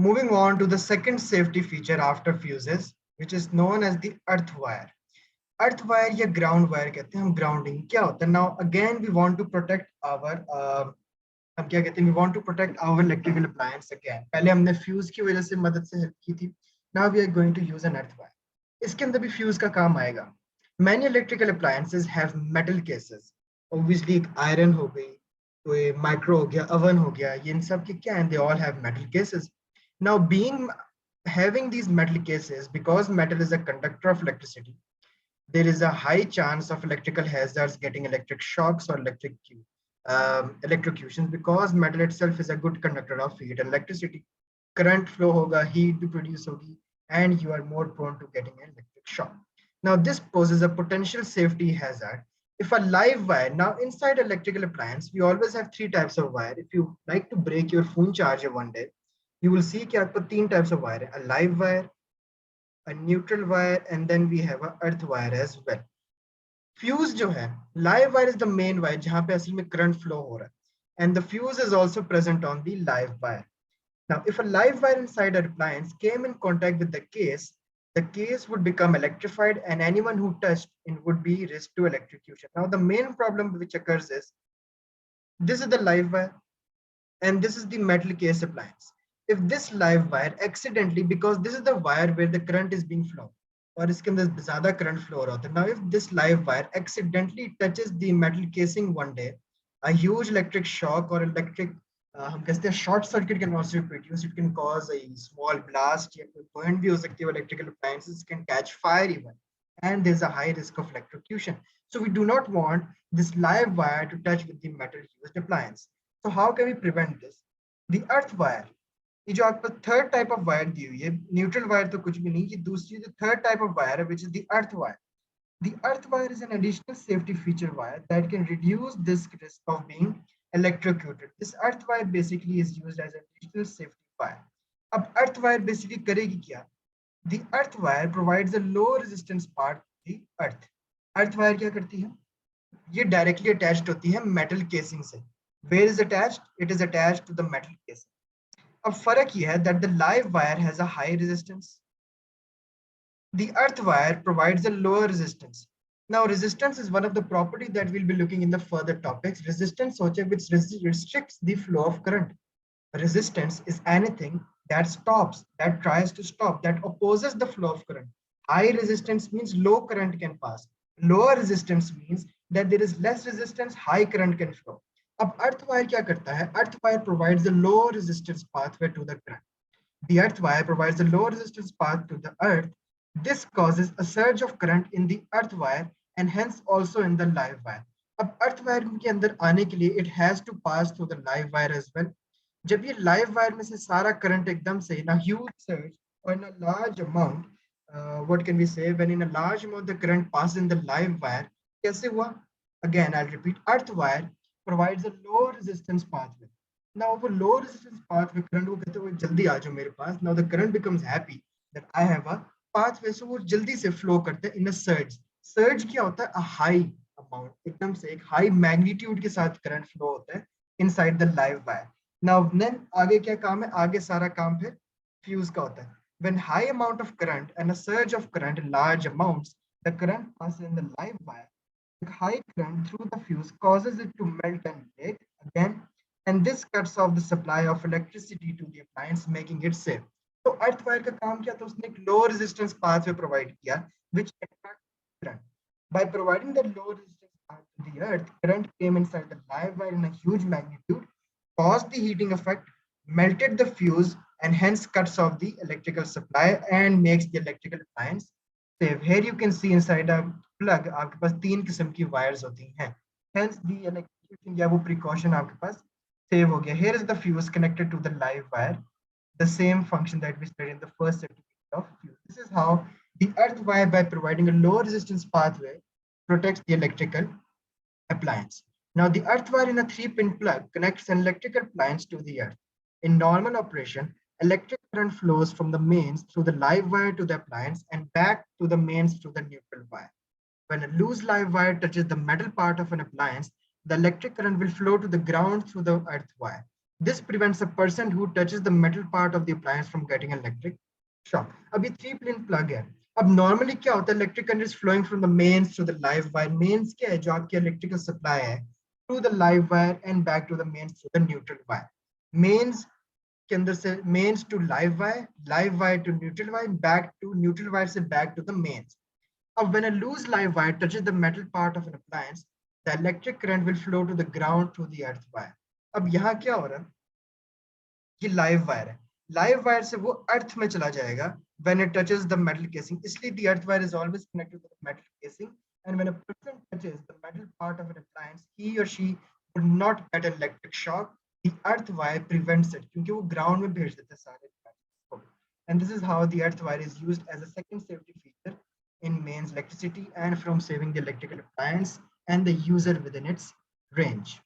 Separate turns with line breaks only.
Moving on to the second safety feature after fuses, which is known as the earth wire. Earth wire या ground wire कहते हैं हम. Grounding क्या होता है? Now again we want to protect our हम क्या कहते हैं, we want to protect our electrical appliance again. पहले हमने fuse की वजह से मदद से help की थी. Now we are going to use an earth wire. इसके अंदर भी fuse का काम आएगा. Many electrical appliances have metal cases. Obviously एक iron हो गई, कोई micro हो गया, oven हो गया, ये इन सब के क्या हैं? They all have metal cases. Now having these metal cases, because metal is a conductor of electricity, there is a high chance of electrical hazards, getting electric shocks or electrocutions, because metal itself is a good conductor of heat and electricity. Current flow hoga, heat be produce hogi, and you are more prone to getting an electric shock. Now this poses a potential safety hazard. If a live wire, now inside electrical appliance, we always have three types of wire. If you like to break your phone charger one day, you will see कि आपको तीन types of wire है: a live wire, a neutral wire, and then we have a earth wire as well. Fuse जो है, live wire is the main wire जहाँ पे असल में current flow हो रहा है, and the fuse is also present on the live wire. Now, if a live wire inside a appliance came in contact with the case would become electrified, and anyone who touched it would be risk to electrocution. Now, the main problem which occurs is this is the live wire, and this is the metal case appliance. If this live wire accidentally, because this is the wire where the current is being flown, और इसके अंदर ज़्यादा current flow हो रहा होता है. Now, if this live wire accidentally touches the metal casing one day, a huge electric shock or electric हम कहते हैं short circuit can also be produced. It can cause a small blast, या कोई burn भी हो सकती है. Electrical appliances can catch fire even, and there's a high risk of electrocution. So we do not want this live wire to touch with the metal used appliance. So how can we prevent this? The earth wire, ये जो आपको third type of wire दी हुई है, neutral wire तो कुछ भी नहीं, ये दूसरी जो third type of wire है, which is the earth wire. The earth wire is an additional safety feature wire that can reduce this risk of being electrocuted. This earth wire basically is used as an additional safety wire. अब earth wire basically करेगी क्या? The earth wire provides a low resistance part to the earth. Earth wire क्या करती है? ये directly attached होती है metal casing से. Where is attached? It is attached to the metal casing. अब फर्क ये है that the live wire has a high resistance. The earth wire provides a lower resistance. Now, resistance is one of the properties that we'll be looking in the further topics. Resistance which restricts the flow of current. Resistance is anything that stops, that tries to stop, that opposes the flow of current. High resistance means low current can pass. Lower resistance means that there is less resistance, high current can flow. अब earth wire क्या करता है? Earth wire provides a low resistance pathway to the current. The earth wire provides a low resistance path to the earth. This causes a surge of current in the earth wire and hence also in the live wire. अब earth wire के अंदर आने के लिए it has to pass through the live wire as well. जब ये live wire में से सारा current एकदम से in a huge surge or in a large amount, what can we say, when in a large amount the current passes in the live wire, कैसे हुआ? Again, I'll repeat, earth wire provides a low resistance pathway. Now, वो low resistance pathway current वो कहते हैं जल्दी आ जाओ मेरे पास. Now the current becomes happy that I have a pathway, so वो जल्दी से flow करते हैं in a surge. Surge क्या होता है? A high amount, एकदम से एक high magnitude के साथ current flow होता है inside the live wire. Now then आगे क्या काम है? आगे सारा काम फिर fuse का होता है. When high amount of current and a surge of current in large amounts, the current passes in the live wire. The high current through the fuse causes it to melt and break again, and this cuts off the supply of electricity to the appliance, making it safe. तो earth wire का काम क्या था? उसने एक low resistance pathway provide किया which attracts current. By providing the low resistance path to the earth, current came inside the live wire in a huge magnitude, caused the heating effect, melted the fuse, and hence cuts off the electrical supply and makes the electrical appliance safe. Here you can see inside a plug आपके पास तीन किस्म की wires होती हैं. Hence the electrocution या वो precaution आपके पास save हो गया. Here is the fuse connected to the live wire. The same function that we studied in the first certificate of fuse. This is how the earth wire, by providing a low resistance pathway, protects the electrical appliance. Now, the earth wire in a 3-pin plug connects an electrical appliance to the earth. In normal operation, electric current flows from the mains through the live wire to the appliance and back to the mains through the neutral wire. When a loose live wire touches the metal part of an appliance, the electric current will flow to the ground through the earth wire. This prevents a person who touches the metal part of the appliance from getting electric shock. अब ये 3 pin plug है. अब normally क्या होता है, electric current is flowing from the mains to the live wire. Mains क्या है, जो आपकी electrical supply है, to the live wire and back to the mains through the neutral wire. Mains के अंदर से mains to live wire to neutral wire, back to neutral wire से back to the mains. Now, when a loose live wire touches the metal part of an appliance, the electric current will flow to the ground through the earth wire. अब यहाँ क्या हो रहा है, ये live wire है, live wire से वो अर्थ में चला जाएगा when it touches the metal casing. इसलिए the earth wire is always connected to the metal casing, and when a person touches the metal part of an appliance, he or she would not get an electric shock. The earth wire prevents it, क्योंकि वो ground में भेज देते हैं सारे को. And this is how the earth wire is used as a second safety feature in mains electricity and from saving the electrical appliance and the user within its range.